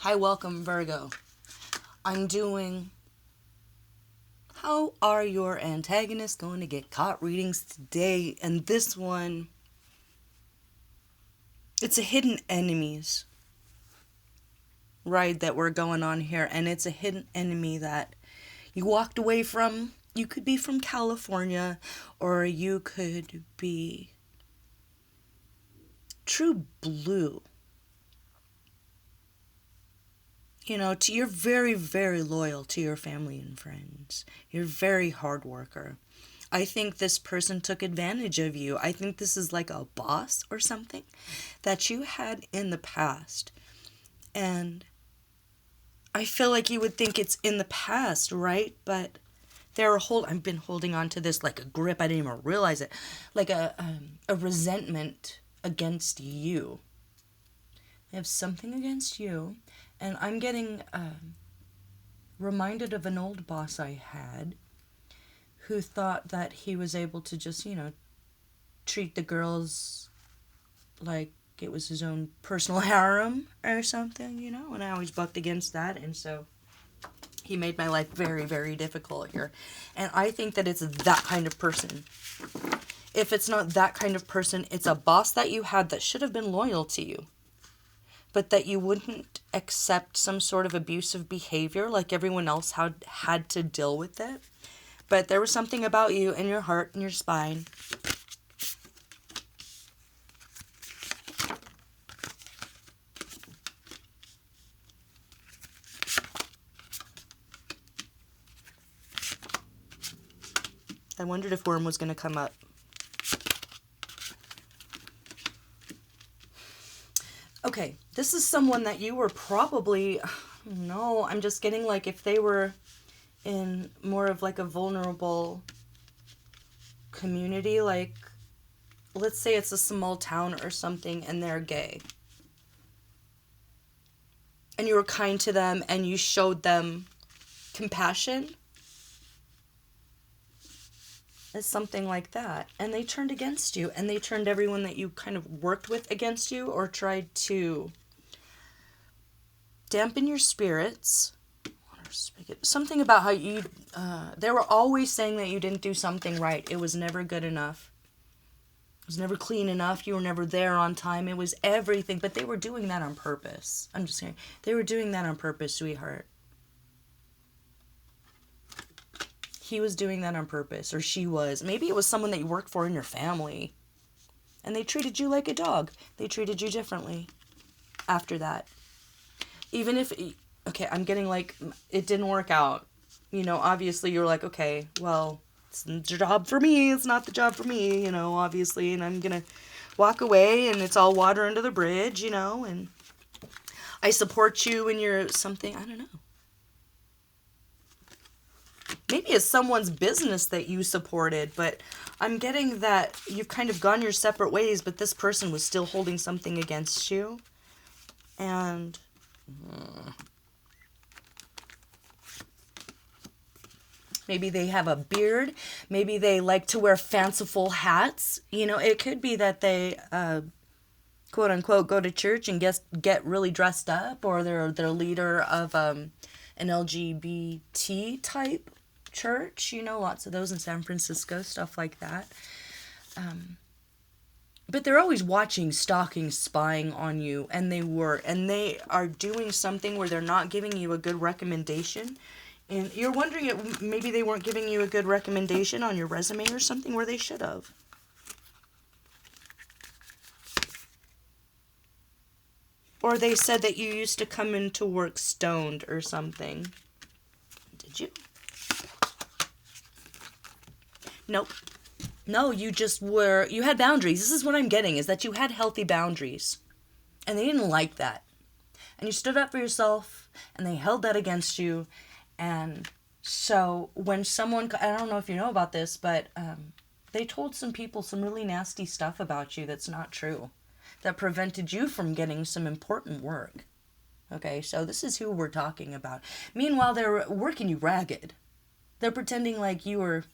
Hi, welcome, Virgo. I'm doing How are your antagonists going to get caught readings today? And this one, it's a hidden enemies ride that we're going on here. And it's a hidden enemy that you walked away from. You could be from California, or you could be true blue. You're very, very loyal to your family and friends. You're a very hard worker. I think this person took advantage of you. I think this is like a boss or something that you had in the past. And I feel like you would think it's in the past, right? But I've been holding on to this like a grip. I didn't even realize it. Like a resentment against you. I have something against you. And I'm getting reminded of an old boss I had who thought that he was able to just, treat the girls like it was his own personal harem or something, and I always bucked against that. And so he made my life very, very difficult here. And I think that it's that kind of person. If it's not that kind of person, it's a boss that you had that should have been loyal to you, but that you wouldn't accept some sort of abusive behavior like everyone else had to deal with it. But there was something about you in your heart and your spine. I wondered if Worm was going to come up. Okay, this is someone that you were probably, no, I'm just getting like if they were in more of like a vulnerable community, like let's say it's a small town or something and they're gay. And you were kind to them and you showed them compassion. It's something like that. And they turned against you, and they turned everyone that you kind of worked with against you or tried to dampen your spirits. Something about how they were always saying that you didn't do something right. It was never good enough. It was never clean enough. You were never there on time. It was everything. But they were doing that on purpose. I'm just saying. They were doing that on purpose, sweetheart. He was doing that on purpose, or she was. Maybe it was someone that you worked for in your family. And they treated you like a dog. They treated you differently after that. Even if, okay, I'm getting like, it didn't work out. Obviously you're like, okay, well, it's the job for me. It's not the job for me, obviously. And I'm going to walk away and it's all water under the bridge, and I support you in your something, I don't know. Maybe it's someone's business that you supported, but I'm getting that you've kind of gone your separate ways, but this person was still holding something against you. And maybe they have a beard. Maybe they like to wear fanciful hats. It could be that they, quote unquote, go to church and get really dressed up, or they're leader of an LGBT type church, lots of those in San Francisco, stuff like that. But they're always watching, stalking, spying on you, and they are doing something where they're not giving you a good recommendation. And you're wondering if maybe they weren't giving you a good recommendation on your resume or something where they should have. Or they said that you used to come into work stoned or something. Did you? Nope. No, you had boundaries. This is what I'm getting, is that you had healthy boundaries. And they didn't like that. And you stood up for yourself, and they held that against you. And so when someone, I don't know if you know about this, but they told some people some really nasty stuff about you that's not true, that prevented you from getting some important work. Okay, so this is who we're talking about. Meanwhile, they're working you ragged. They're pretending like you were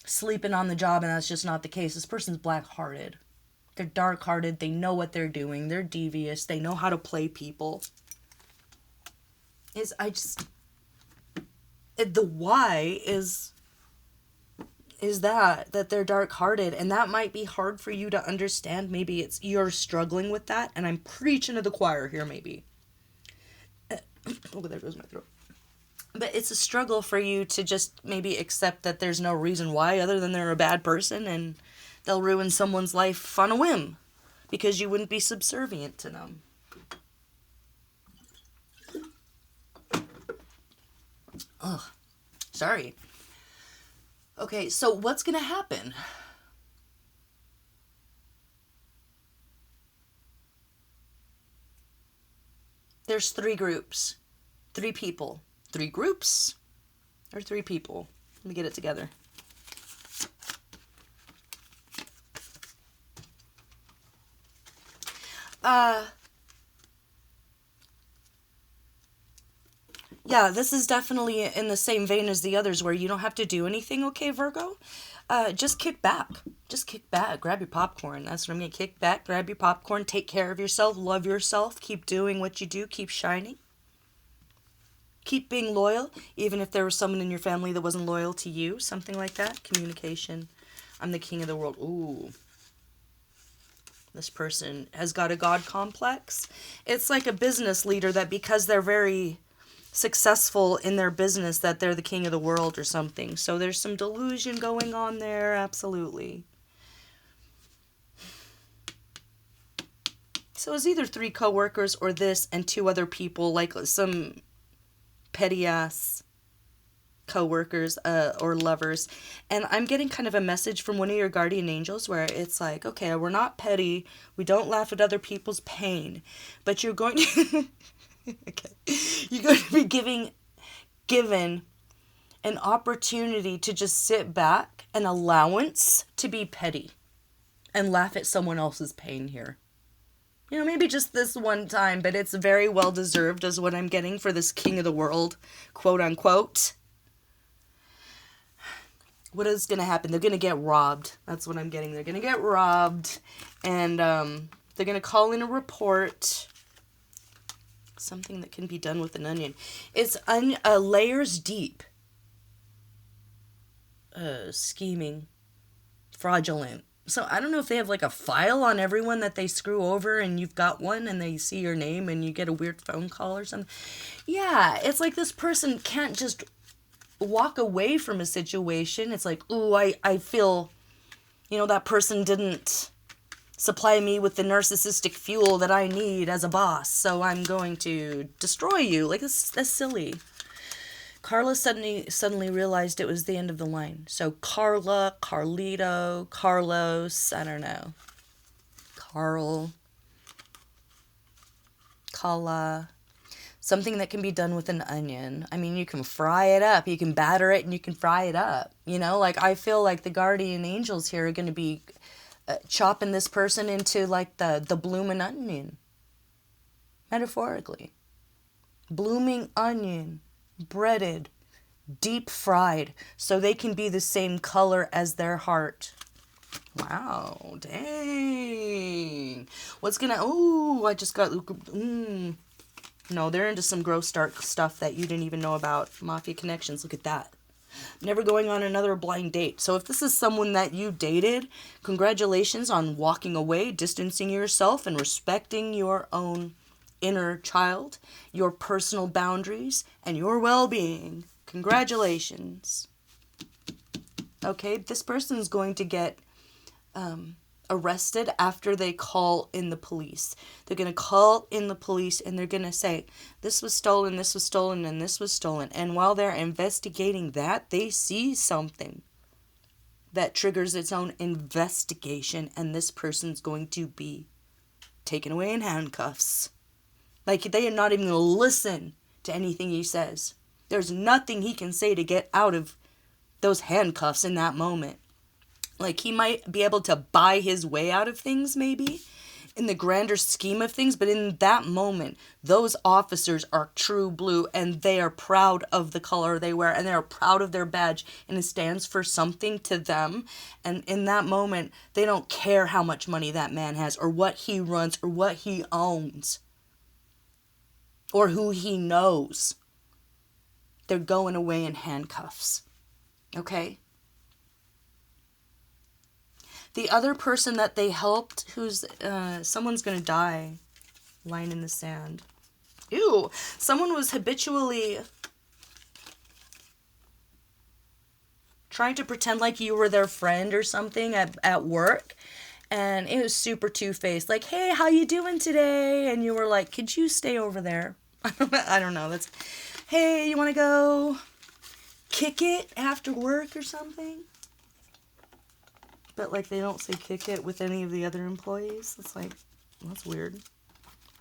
sleeping on the job, and that's just not the case. This person's black-hearted. They're dark-hearted. They know what they're doing. They're devious. They know how to play people. is the why is that they're dark-hearted, and that might be hard for you to understand. Maybe it's you're struggling with that, and I'm preaching to the choir here, maybe. Oh, there goes my throat. But it's a struggle for you to just maybe accept that there's no reason why other than they're a bad person and they'll ruin someone's life on a whim because you wouldn't be subservient to them. Ugh, sorry. Okay, so what's going to happen? There's 3 groups. 3 people. 3 groups? Or 3 people? Let me get it together. Yeah, this is definitely in the same vein as the others where you don't have to do anything, okay, Virgo? Just kick back. Just kick back. Grab your popcorn. That's what I'm going to kick back. Grab your popcorn. Take care of yourself. Love yourself. Keep doing what you do. Keep shining. Keep being loyal, even if there was someone in your family that wasn't loyal to you. Something like that. Communication. I'm the king of the world. Ooh. This person has got a God complex. It's like a business leader that because they're very successful in their business that they're the king of the world or something. So there's some delusion going on there, absolutely. So it's either 3 coworkers or this and 2 other people, like some petty ass coworkers or lovers. And I'm getting kind of a message from one of your guardian angels where it's like, okay, we're not petty, we don't laugh at other people's pain, but you're going to okay. You're going to be given an opportunity to just sit back, an allowance to be petty and laugh at someone else's pain here. You know, maybe just this one time, but it's very well deserved is what I'm getting for this king of the world, quote unquote. What is going to happen? They're going to get robbed. That's what I'm getting. They're going to get robbed, and they're going to call in a report. Something that can be done with an onion. It's layers deep. Scheming. Fraudulent. So I don't know if they have like a file on everyone that they screw over and you've got one and they see your name and you get a weird phone call or something. Yeah, it's like this person can't just walk away from a situation. It's like, ooh, I feel, that person didn't supply me with the narcissistic fuel that I need as a boss, so I'm going to destroy you. Like, that's silly. Carla suddenly realized it was the end of the line. So Carla, Carlito, Carlos, I don't know. Carl, Kala. Something that can be done with an onion. I mean, you can fry it up. You can batter it and you can fry it up. Like I feel like the guardian angels here are going to be chopping this person into like the blooming onion. Metaphorically. Blooming onion. Breaded. Deep fried. So they can be the same color as their heart. Wow. Dang. What's gonna... Oh, I just got... No, they're into some gross dark stuff that you didn't even know about. Mafia connections. Look at that. Never going on another blind date. So if this is someone that you dated, congratulations on walking away, distancing yourself, and respecting your own inner child, your personal boundaries, and your well-being. Congratulations. Okay, this person's going to get arrested after they call in the police. They're going to call in the police and they're going to say, this was stolen, and this was stolen. And while they're investigating that, they see something that triggers its own investigation, and this person's going to be taken away in handcuffs. Like, they are not even going to listen to anything he says. There's nothing he can say to get out of those handcuffs in that moment. Like, he might be able to buy his way out of things, maybe, in the grander scheme of things. But in that moment, those officers are true blue, and they are proud of the color they wear, and they are proud of their badge, and it stands for something to them. And in that moment, they don't care how much money that man has, or what he runs, or what he owns, or who he knows. they're going away in handcuffs. Okay? The other person that they helped, who's, someone's gonna die, line in the sand. Ew, someone was habitually trying to pretend like you were their friend or something at work. And it was super two-faced. Like, hey, how you doing today? And you were like, could you stay over there? I don't know. That's, hey, you want to go kick it after work or something? But, like, they don't say kick it with any of the other employees. It's like, that's weird.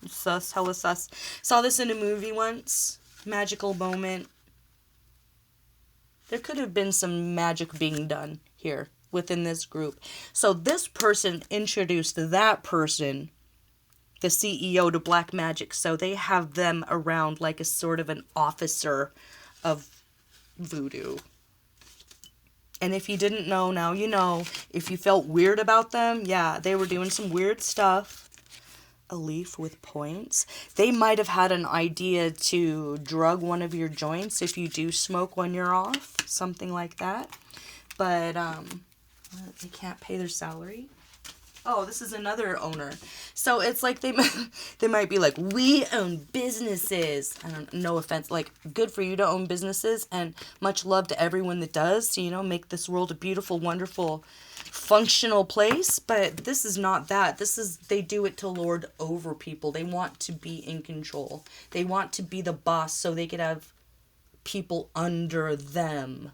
Sus, hella sus. Saw this in a movie once. Magical moment. There could have been some magic being done here within this group. So this person introduced that person, the CEO, to black magic. So they have them around like a sort of an officer of voodoo. And if you didn't know, now you know. If you felt weird about them, yeah, they were doing some weird stuff. A leaf with points. They might have had an idea to drug one of your joints if you do smoke when you're off. Something like that. But, they can't pay their salary. Oh, this is another owner. So it's like they might be like, we own businesses. I don't, no offense, like, good for you to own businesses, and much love to everyone that does, to, you know, make this world a beautiful, wonderful, functional place. But this is not that. This is, they do it to lord over people. They want to be in control. They want to be the boss so they could have people under them.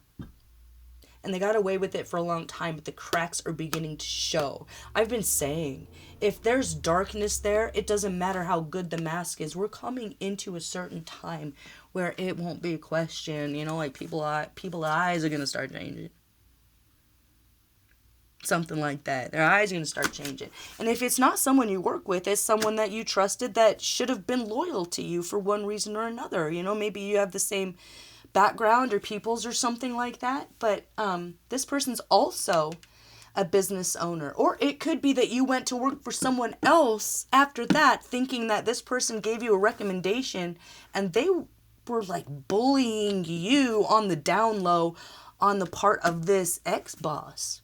And they got away with it for a long time, but the cracks are beginning to show. I've been saying, if there's darkness there, it doesn't matter how good the mask is. We're coming into a certain time where it won't be a question. You know, like people's eyes are going to start changing. Something like that. Their eyes are going to start changing. And if it's not someone you work with, it's someone that you trusted that should have been loyal to you for one reason or another. You know, maybe you have the same background or peoples or something like that, but this person's also a business owner. Or it could be that you went to work for someone else after that, thinking that this person gave you a recommendation, and they were like bullying you on the down low on the part of this ex-boss,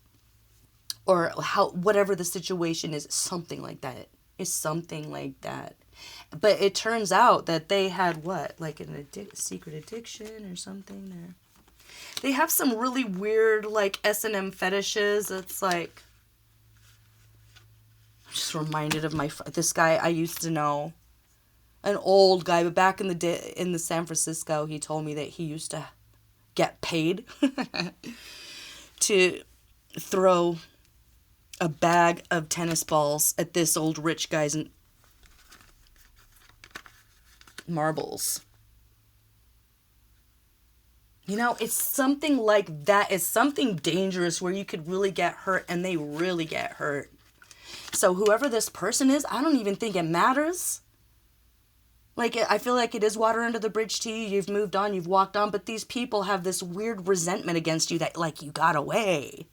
or how, whatever the situation is. Something like that. It's something like that. But it turns out that they had what? Like an secret addiction or something there. They have some really weird, like, S&M fetishes. It's like, I'm just reminded of this guy I used to know. An old guy, but back in the day, in the San Francisco, he told me that he used to get paid to throw a bag of tennis balls at this old rich guy's marbles. You know, it's something like that. It's something dangerous where you could really get hurt, and they really get hurt. So whoever this person is, I don't even think it matters. Like, I feel like it is water under the bridge to you. You've moved on, you've walked on, but these people have this weird resentment against you that, like, you got away.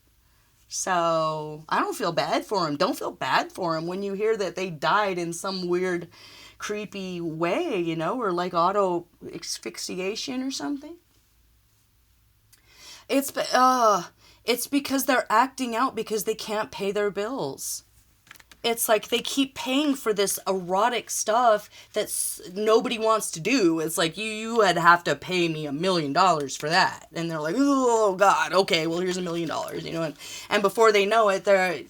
So I don't feel bad for them. Don't feel bad for them when you hear that they died in some weird, creepy way, you know, or like auto asphyxiation or something. It's because they're acting out because they can't pay their bills. It's like they keep paying for this erotic stuff that nobody wants to do. It's like, you would have to pay me $1 million for that. And they're like, oh, God, okay, well, here's $1 million, you know. And before they know it, they're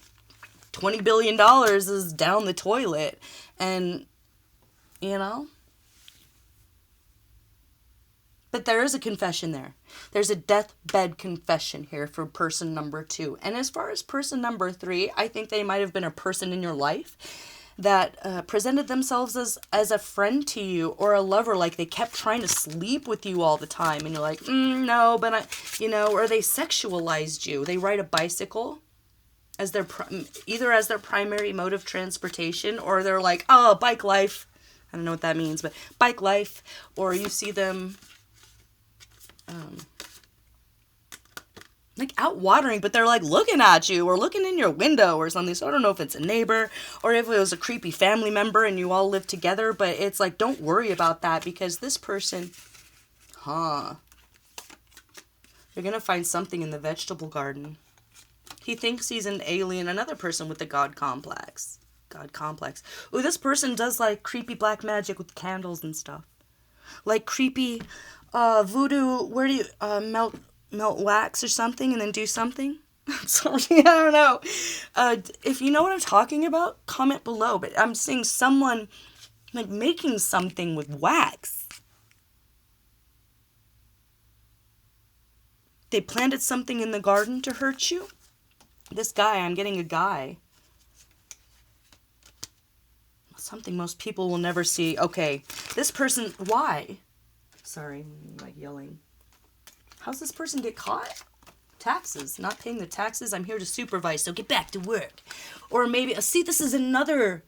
$20 billion is down the toilet. And, you know. But there is a confession there. There's a deathbed confession here for person number 2. And as far as person number 3, I think they might have been a person in your life that presented themselves as a friend to you or a lover. Like they kept trying to sleep with you all the time. And you're like, no, but or they sexualized you. They ride a bicycle as either as their primary mode of transportation, or they're like, oh, bike life. I don't know what that means, but bike life. Or you see them like out watering, but they're like looking at you or looking in your window or something. So I don't know if it's a neighbor or if it was a creepy family member and you all live together, but it's like, don't worry about that because this person, You're going to find something in the vegetable garden. He thinks he's an alien, another person with the God complex. God complex. Ooh, this person does like creepy black magic with candles and stuff. Like creepy voodoo, where do you melt wax or something and then do something? Sorry, I don't know. If you know what I'm talking about, comment below. But I'm seeing someone like making something with wax. They planted something in the garden to hurt you. This guy, I'm getting a guy. Something most people will never see. Okay, this person, why? Sorry, I'm like yelling. How's this person get caught? Taxes, not paying the taxes. I'm here to supervise, so get back to work. Or maybe, see, this is another,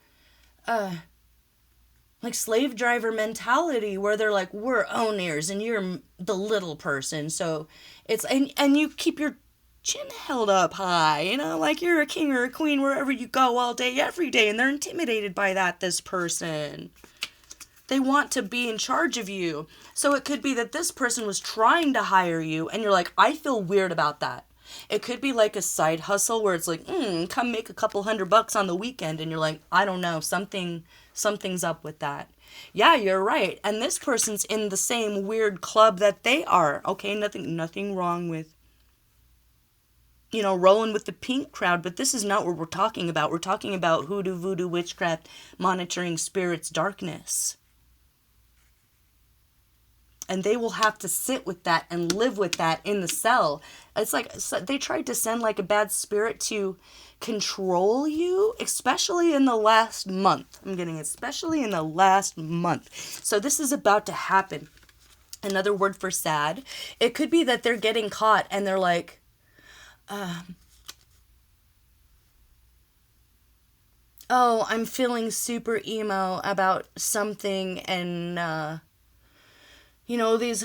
like slave driver mentality where they're like, we're owners and you're the little person. So it's, and you keep your chin held up high, you know, like you're a king or a queen wherever you go all day, every day. And they're intimidated by that, this person. They want to be in charge of you. So it could be that this person was trying to hire you and you're like, I feel weird about that. It could be like a side hustle where it's like, come make a couple $100 on the weekend. And you're like, I don't know, something's up with that. Yeah, you're right. And this person's in the same weird club that they are. Okay, nothing wrong with, you know, rolling with the pink crowd, but this is not what we're talking about. We're talking about hoodoo, voodoo, witchcraft, monitoring spirits, darkness. And they will have to sit with that and live with that in the cell. It's like they tried to send like a bad spirit to control you, especially in the last month. I'm getting especially in the last month. So this is about to happen. Another word for sad. It could be that they're getting caught and they're like, oh, I'm feeling super emo about something and, you know, these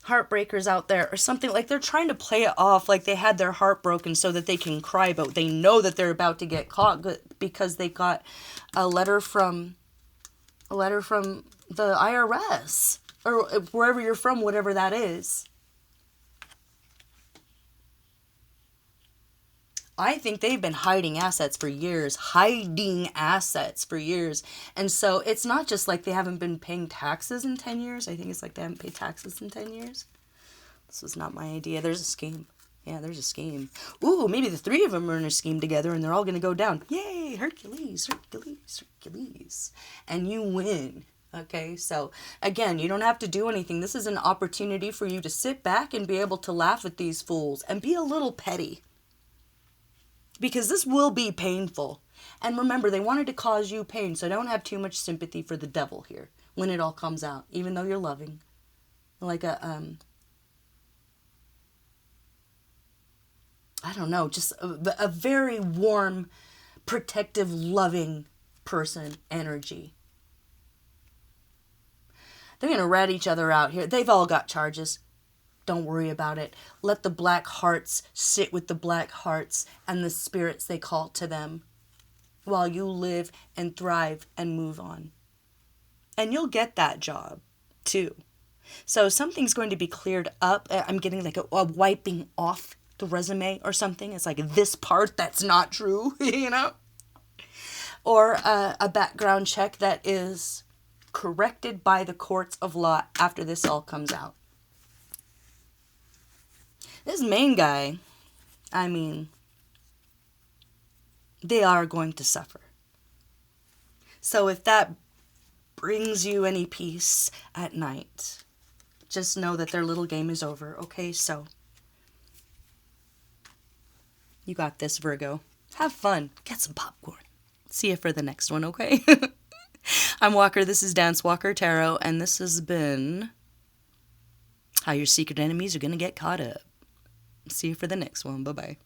heartbreakers out there or something. Like they're trying to play it off like they had their heart broken so that they can cry, but they know that they're about to get caught because they got a letter from the IRS or wherever you're from, whatever that is. I think they've been hiding assets for years. And so it's not just like they haven't been paying taxes in 10 years. I think it's like they haven't paid taxes in 10 years. This was not my idea. There's a scheme. Yeah, there's a scheme. Ooh, maybe the three of them are in a scheme together and they're all going to go down. Yay, Hercules. And you win. Okay, so again, you don't have to do anything. This is an opportunity for you to sit back and be able to laugh at these fools and be a little petty. Because this will be painful. And remember, they wanted to cause you pain, so don't have too much sympathy for the devil here when it all comes out, even though you're loving. Like I don't know, just a very warm, protective, loving person energy. They're going to rat each other out here. They've all got charges. Don't worry about it. Let the black hearts sit with the black hearts and the spirits they call to them while you live and thrive and move on. And you'll get that job too. So something's going to be cleared up. I'm getting like a wiping off the resume or something. It's like this part that's not true, you know? Or a background check that is corrected by the courts of law after this all comes out. This main guy, I mean, they are going to suffer. So if that brings you any peace at night, just know that their little game is over. Okay, so you got this, Virgo. Have fun. Get some popcorn. See you for the next one, okay? I'm Walker. This is Dance Walker Tarot, and this has been how your secret enemies are going to get caught up. See you for the next one. Bye-bye.